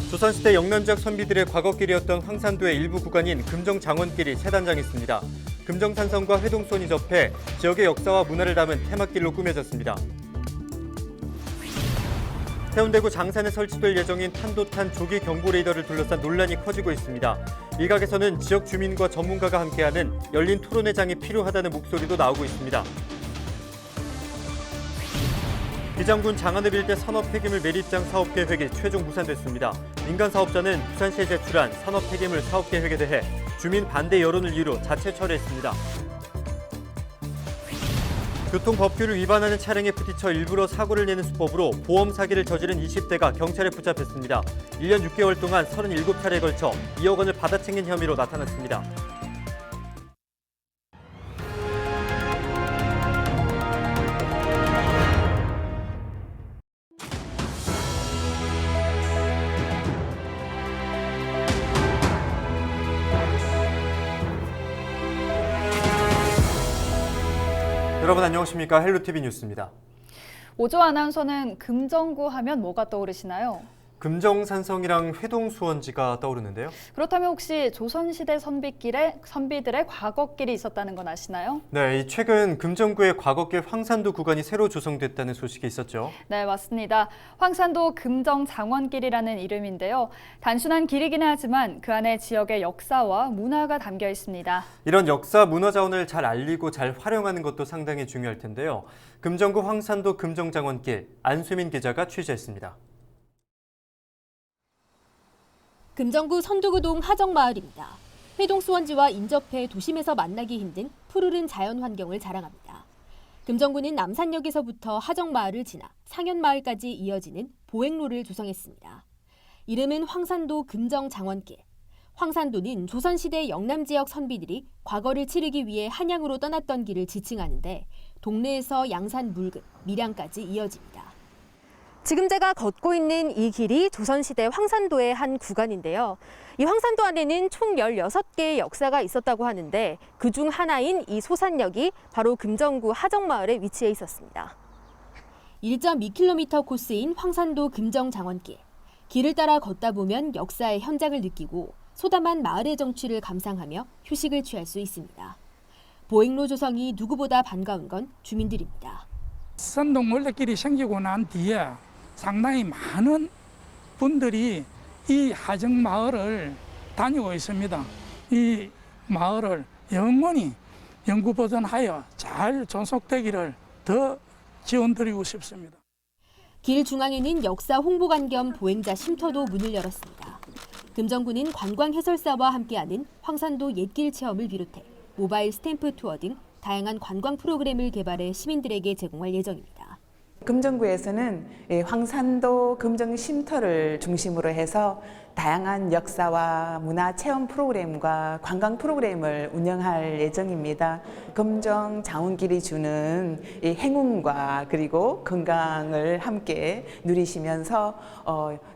조선시대 영남지역 선비들의 과거길이었던 황산도의 일부 구간인 금정장원길이 재단장했습니다. 금정산성과 회동선이 접해 지역의 역사와 문화를 담은 테마길로 꾸며졌습니다. 해운대구 장산에 설치될 예정인 탄도탄 조기 경보 레이더를 둘러싼 논란이 커지고 있습니다. 일각에서는 지역 주민과 전문가가 함께하는 열린 토론회장이 필요하다는 목소리도 나오고 있습니다. 비장군 장안읍 일대 산업 폐기물 매립장 사업 계획이 최종 무산됐습니다. 민간 사업자는 부산시에 제출한 산업 폐기물 사업 계획에 대해 주민 반대 여론을 이유로 자체 철회했습니다. 교통법규를 위반하는 차량에 부딪혀 일부러 사고를 내는 수법으로 보험 사기를 저지른 20대가 경찰에 붙잡혔습니다. 1년 6개월 동안 37차례에 걸쳐 2억 원을 받아챙긴 혐의로 나타났습니다. 여러분 안녕하십니까? 헬로티비 뉴스입니다. 오조 아나운서는 금정구 하면 뭐가 떠오르시나요? 금정산성이랑 회동수원지가 떠오르는데요. 그렇다면 혹시 조선시대 선비들의 과거길이 있었다는 건 아시나요? 네, 최근 금정구의 과거길 황산도 구간이 새로 조성됐다는 소식이 있었죠. 네, 맞습니다. 황산도 금정장원길이라는 이름인데요. 단순한 길이긴 하지만 그 안에 지역의 역사와 문화가 담겨 있습니다. 이런 역사, 문화 자원을 잘 알리고 잘 활용하는 것도 상당히 중요할 텐데요. 금정구 황산도 금정장원길, 안수민 기자가 취재했습니다. 금정구 선두구동 하정마을입니다. 회동수원지와 인접해 도심에서 만나기 힘든 푸르른 자연 환경을 자랑합니다. 금정구는 남산역에서부터 하정마을을 지나 상현마을까지 이어지는 보행로를 조성했습니다. 이름은 황산도 금정장원길. 황산도는 조선시대 영남지역 선비들이 과거를 치르기 위해 한양으로 떠났던 길을 지칭하는데 동네에서 양산 물급, 밀양까지 이어집니다. 지금 제가 걷고 있는 이 길이 조선시대 황산도의 한 구간인데요. 이 황산도 안에는 총 16개의 역사가 있었다고 하는데 그중 하나인 이 소산역이 바로 금정구 하정마을에 위치해 있었습니다. 1.2km 코스인 황산도 금정장원길. 길을 따라 걷다 보면 역사의 현장을 느끼고 소담한 마을의 정취를 감상하며 휴식을 취할 수 있습니다. 보행로 조성이 누구보다 반가운 건 주민들입니다. 선동 원래길이 생기고 난 뒤에 상당히 많은 분들이 이 하정마을을 다니고 있습니다. 이 마을을 영원히 영구보존하여 잘 존속되기를 더 지원드리고 싶습니다. 길 중앙에는 역사 홍보관 겸 보행자 쉼터도 문을 열었습니다. 금정구는 관광 해설사와 함께하는 황산도 옛길 체험을 비롯해 모바일 스탬프 투어 등 다양한 관광 프로그램을 개발해 시민들에게 제공할 예정입니다. 금정구에서는 황산도 금정 쉼터를 중심으로 해서 다양한 역사와 문화 체험 프로그램과 관광 프로그램을 운영할 예정입니다. 금정 장원길이 주는 이 행운과 그리고 건강을 함께 누리시면서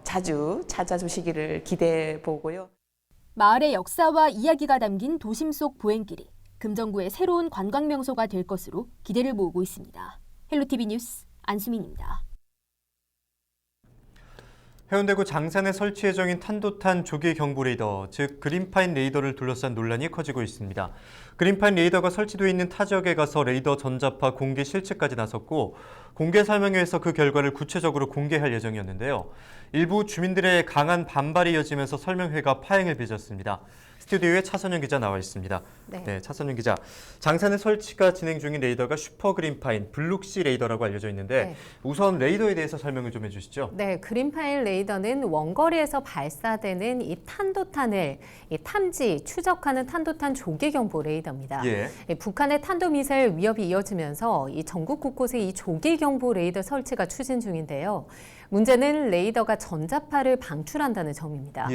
자주 찾아주시기를 기대해 보고요. 마을의 역사와 이야기가 담긴 도심 속 보행길이 금정구의 새로운 관광 명소가 될 것으로 기대를 모으고 있습니다. 헬로티비 뉴스 안수민입니다. 해운대구 장산에 설치 예정인 탄도탄 조기 경보 레이더, 즉 그린파인 레이더를 둘러싼 논란이 커지고 있습니다. 그린파인 레이더가 설치되어 있는 타 지역에 가서 레이더 전자파 공개 실측까지 나섰고 공개 설명회에서 그 결과를 구체적으로 공개할 예정이었는데요. 일부 주민들의 강한 반발이 이어지면서 설명회가 파행을 빚었습니다. 스튜디오에 차선영 기자 나와 있습니다. 네, 차선영 기자. 장산에 설치가 진행 중인 레이더가 슈퍼그린파인 블룩시 레이더라고 알려져 있는데 우선 레이더에 대해서 설명을 좀 해주시죠. 네, 그린파인 레이더는 원거리에서 발사되는 이 탄도탄을 탐지, 추적하는 탄도탄 조기 경보 레이더입니다. 북한의 탄도미사일 위협이 이어지면서 이 전국 곳곳에 이 조기 경보 레이더 설치가 추진 중인데요. 문제는 레이더가 전자파를 방출한다는 점입니다.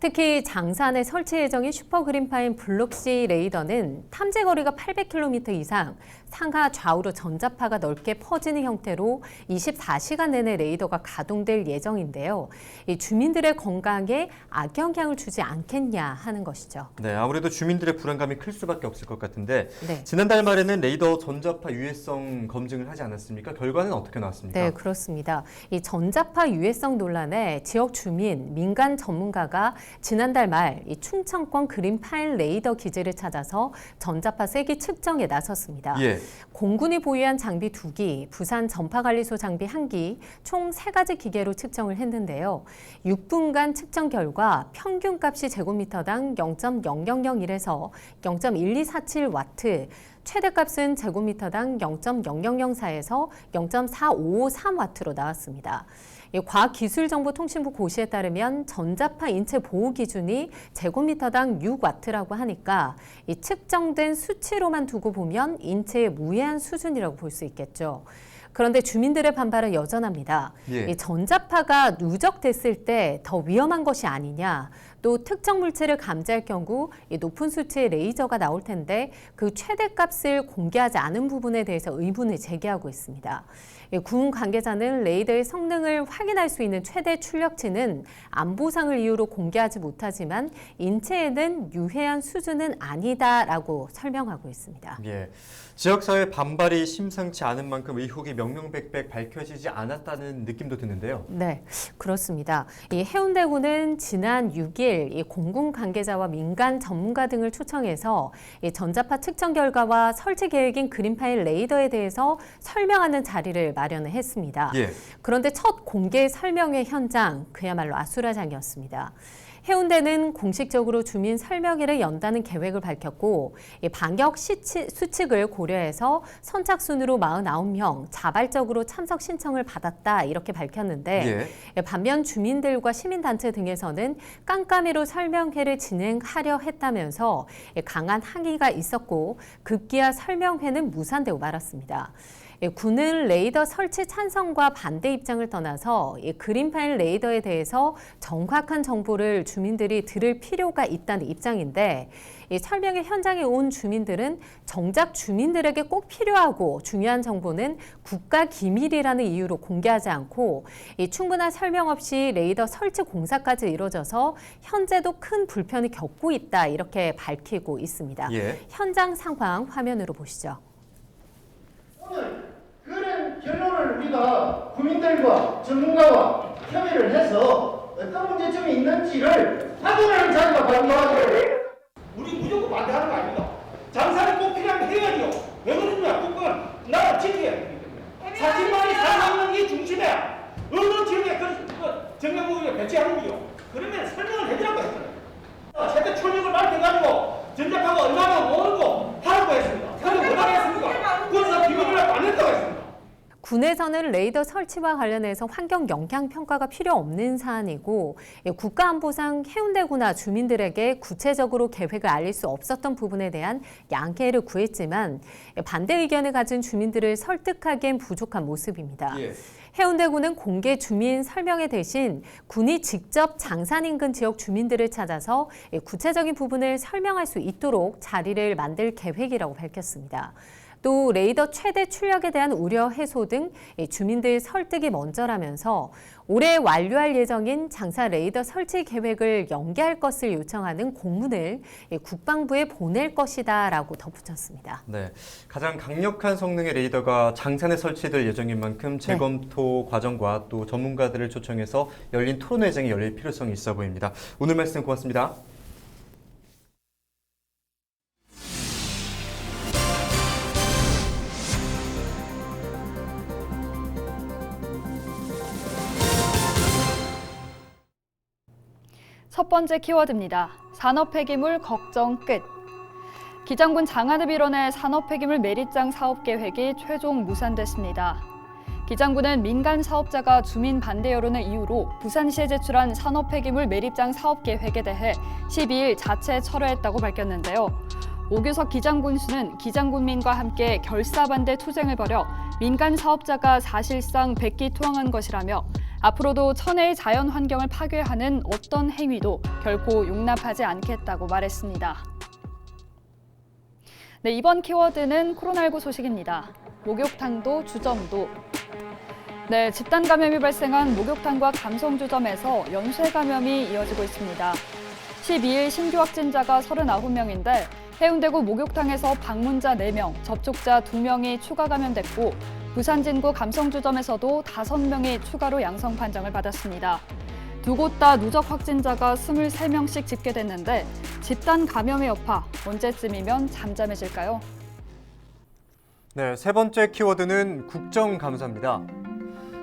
특히 장산에 설치 예정인 슈퍼그린파인 블록시 레이더는 탐지 거리가 800km 이상, 상하 좌우로 전자파가 넓게 퍼지는 형태로 24시간 내내 레이더가 가동될 예정인데요. 이 주민들의 건강에 악영향을 주지 않겠냐 하는 것이죠. 네, 아무래도 주민들의 불안감이 클 수밖에 없을 것 같은데 지난달 말에는 레이더 전자파 유해성 검증을 하지 않았습니까? 결과는 어떻게 나왔습니까? 네, 그렇습니다. 이 전자 전자파 유해성 논란에 지역 주민, 민간 전문가가 지난달 말 이 충청권 그린파일 레이더 기지를 찾아서 전자파 세기 측정에 나섰습니다. 예. 공군이 보유한 장비 2기, 부산 전파관리소 장비 1기, 총 3가지 기계로 측정을 했는데요. 6분간 측정 결과 평균값이 제곱미터당 0.0001에서 0.1247와트, 최대값은 제곱미터당 0.0004에서 0.4553와트로 나왔습니다. 과학기술정보통신부 고시에 따르면 전자파 인체 보호 기준이 제곱미터당 6와트라고 하니까 이 측정된 수치로만 두고 보면 인체에 무해한 수준이라고 볼 수 있겠죠. 그런데 주민들의 반발은 여전합니다. 예. 이 전자파가 누적됐을 때 더 위험한 것이 아니냐. 또 특정 물체를 감지할 경우 이 높은 수치의 레이저가 나올 텐데 그 최대값을 공개하지 않은 부분에 대해서 의문을 제기하고 있습니다. 군 관계자는 레이더의 성능을 확인할 수 있는 최대 출력치는 안보상을 이유로 공개하지 못하지만 인체에는 유해한 수준은 아니다라고 설명하고 있습니다. 예. 지역사회 반발이 심상치 않은 만큼 의혹이 명명백백 밝혀지지 않았다는 느낌도 드는데요. 네, 그렇습니다. 이 해운대구는 지난 6일 이 공군 관계자와 민간 전문가 등을 초청해서 이 전자파 측정 결과와 설치 계획인 그린파일 레이더에 대해서 설명하는 자리를 마련을 했습니다. 예. 그런데 첫 공개 설명회 현장, 그야말로 아수라장이었습니다. 해운대는 공식적으로 주민 설명회를 연다는 계획을 밝혔고 방역 수칙을 고려해서 선착순으로 49명 자발적으로 참석 신청을 받았다 이렇게 밝혔는데 반면 주민들과 시민단체 등에서는 깜깜이로 설명회를 진행하려 했다면서 강한 항의가 있었고 급기야 설명회는 무산되고 말았습니다. 군은 레이더 설치 찬성과 반대 입장을 떠나서 그린파일 레이더에 대해서 정확한 정보를 주민들이 들을 필요가 있다는 입장인데 설명회 현장에 온 주민들은 정작 주민들에게 꼭 필요하고 중요한 정보는 국가 기밀이라는 이유로 공개하지 않고 충분한 설명 없이 레이더 설치 공사까지 이루어져서 현재도 큰 불편을 겪고 있다 이렇게 밝히고 있습니다. 예. 현장 상황 화면으로 보시죠. 오늘 그런 결론을 우리가 국민들과 전문가와 협의를 해서 어떤 문제점이 있는지를 확인하는 자리가 바로 나와요. 우리 무조건 반대하는 거 아닙니다. 장사는 꼭 필요하면 해야죠. 왜 그러냐? 국가는 나라 지켜야 되기 때문에. 40만이 살아있는 이 중심에 어느 지역에 정경부에 배치하는 거죠. 그러면 설명을 해주라고 했잖아요. 최대 출력을 밝혀가지고 전자파가 얼마나 모르고 하라고 했습니다. 그런데 뭐라고 했습니까? 그래서 비밀이라고 안 했다고 했습니다. 군에서는 레이더 설치와 관련해서 환경 영향 평가가 필요 없는 사안이고 국가안보상 해운대구나 주민들에게 구체적으로 계획을 알릴 수 없었던 부분에 대한 양해를 구했지만 반대 의견을 가진 주민들을 설득하기엔 부족한 모습입니다. 예. 해운대구는 공개 주민 설명회 대신 군이 직접 장산 인근 지역 주민들을 찾아서 구체적인 부분을 설명할 수 있도록 자리를 만들 계획이라고 밝혔습니다. 또 레이더 최대 출력에 대한 우려 해소 등 주민들 설득이 먼저라면서 올해 완료할 예정인 장사 레이더 설치 계획을 연기할 것을 요청하는 공문을 국방부에 보낼 것이다라고 덧붙였습니다. 네, 가장 강력한 성능의 레이더가 장산에 설치될 예정인 만큼 재검토 과정과 또 전문가들을 초청해서 열린 토론회장이 열릴 필요성이 있어 보입니다. 오늘 말씀 고맙습니다. 첫 번째 키워드입니다. 산업폐기물 걱정 끝. 기장군 장안을 빌어내 산업폐기물 매립장 사업 계획이 최종 무산됐습니다. 기장군은 민간 사업자가 주민 반대 여론을 이유로 부산시에 제출한 산업폐기물 매립장 사업 계획에 대해 12일 자체 철회했다고 밝혔는데요. 오규석 기장군수는 기장군민과 함께 결사반대 투쟁을 벌여 민간 사업자가 사실상 백기투항한 것이라며 앞으로도 천혜의 자연 환경을 파괴하는 어떤 행위도 결코 용납하지 않겠다고 말했습니다. 네, 이번 키워드는 코로나19 소식입니다. 목욕탕도 주점도. 네, 집단 감염이 발생한 목욕탕과 감성주점에서 연쇄 감염이 이어지고 있습니다. 12일 신규 확진자가 39명인데 해운대구 목욕탕에서 방문자 4명, 접촉자 2명이 추가 감염됐고 부산 진구 감성주점에서도 5명이 추가로 양성 판정을 받았습니다. 두 곳 다 누적 확진자가 23명씩 집계됐는데 집단 감염의 여파 언제쯤이면 잠잠해질까요? 네, 세 번째 키워드는 국정감사입니다.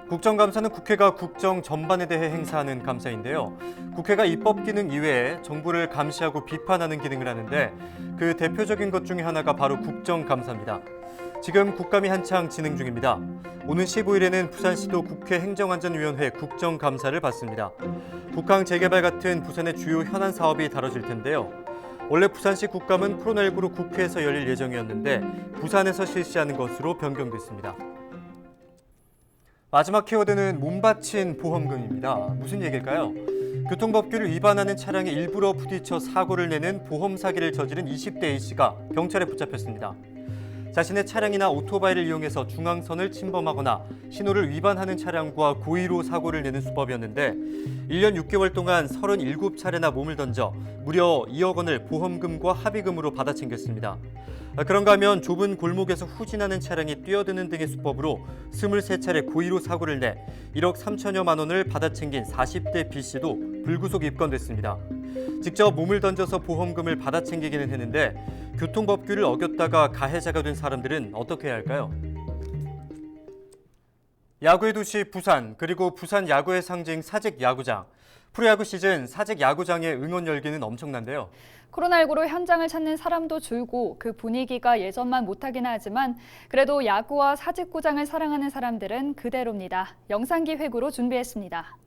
국정감사는 국회가 국정 전반에 대해 행사하는 감사인데요. 국회가 입법 기능 이외에 정부를 감시하고 비판하는 기능을 하는데 그 대표적인 것 중에 하나가 바로 국정감사입니다. 지금 국감이 한창 진행 중입니다. 오는 15일에는 부산시도 국회 행정안전위원회 국정감사를 받습니다. 북항 재개발 같은 부산의 주요 현안 사업이 다뤄질 텐데요. 원래 부산시 국감은 코로나19로 국회에서 열릴 예정이었는데 부산에서 실시하는 것으로 변경됐습니다. 마지막 키워드는 몸바친 보험금입니다. 무슨 얘기일까요? 교통법규를 위반하는 차량에 일부러 부딪혀 사고를 내는 보험 사기를 저지른 20대 A씨가 경찰에 붙잡혔습니다. 자신의 차량이나 오토바이를 이용해서 중앙선을 침범하거나 신호를 위반하는 차량과 고의로 사고를 내는 수법이었는데 1년 6개월 동안 37차례나 몸을 던져 무려 2억 원을 보험금과 합의금으로 받아 챙겼습니다. 그런가 하면 좁은 골목에서 후진하는 차량이 뛰어드는 등의 수법으로 23차례 고의로 사고를 내 1억 3천여만 원을 받아 챙긴 40대 B씨도 불구속 입건됐습니다. 직접 몸을 던져서 보험금을 받아 챙기기는 했는데 교통법규를 어겼다가 가해자가 된 사람들은 어떻게 해야 할까요? 야구의 도시 부산, 그리고 부산 야구의 상징 사직 야구장. 프로야구 시즌 사직 야구장의 응원 열기는 엄청난데요. 코로나19로 현장을 찾는 사람도 줄고 그 분위기가 예전만 못하긴 하지만 그래도 야구와 사직구장을 사랑하는 사람들은 그대로입니다. 영상기획으로 준비했습니다.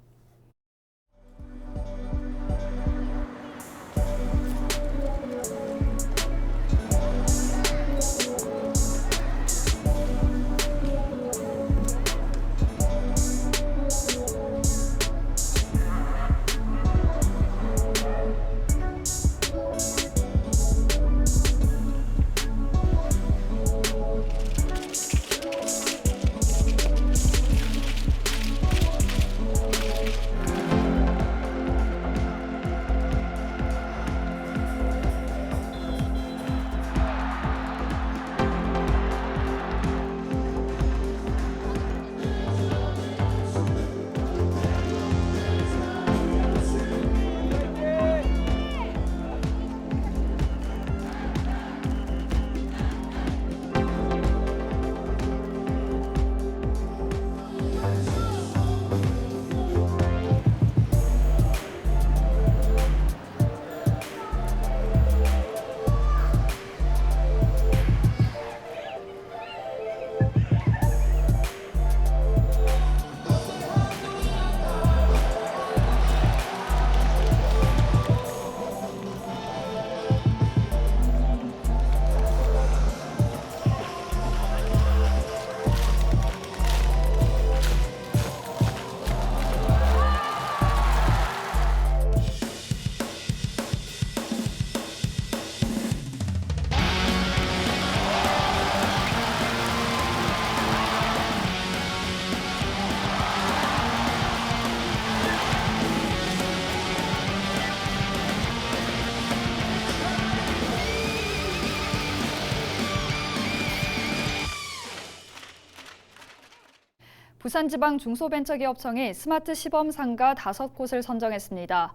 부산지방중소벤처기업청이 스마트 시범상가 5곳을 선정했습니다.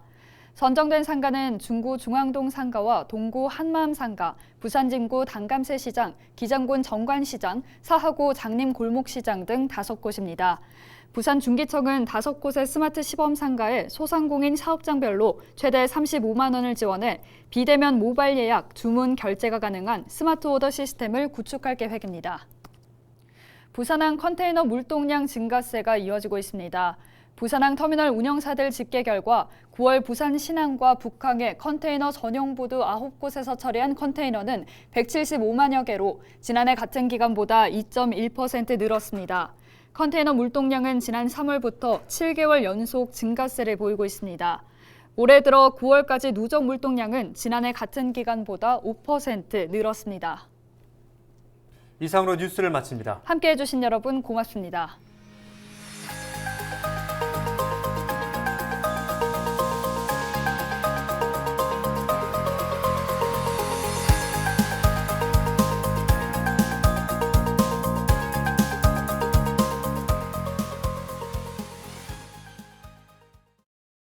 선정된 상가는 중구 중앙동 상가와 동구 한마음상가, 부산진구 단감새시장, 기장군 정관시장, 사하구 장림골목시장 등 5곳입니다. 부산중기청은 5곳의 스마트 시범상가에 소상공인 사업장별로 최대 35만 원을 지원해 비대면 모바일 예약, 주문 결제가 가능한 스마트 오더 시스템을 구축할 계획입니다. 부산항 컨테이너 물동량 증가세가 이어지고 있습니다. 부산항 터미널 운영사들 집계 결과 9월 부산 신항과 북항의 컨테이너 전용 보드 9곳에서 처리한 컨테이너는 175만여 개로 지난해 같은 기간보다 2.1% 늘었습니다. 컨테이너 물동량은 지난 3월부터 7개월 연속 증가세를 보이고 있습니다. 올해 들어 9월까지 누적 물동량은 지난해 같은 기간보다 5% 늘었습니다. 이상으로 뉴스를 마칩니다. 함께해 주신 여러분 고맙습니다.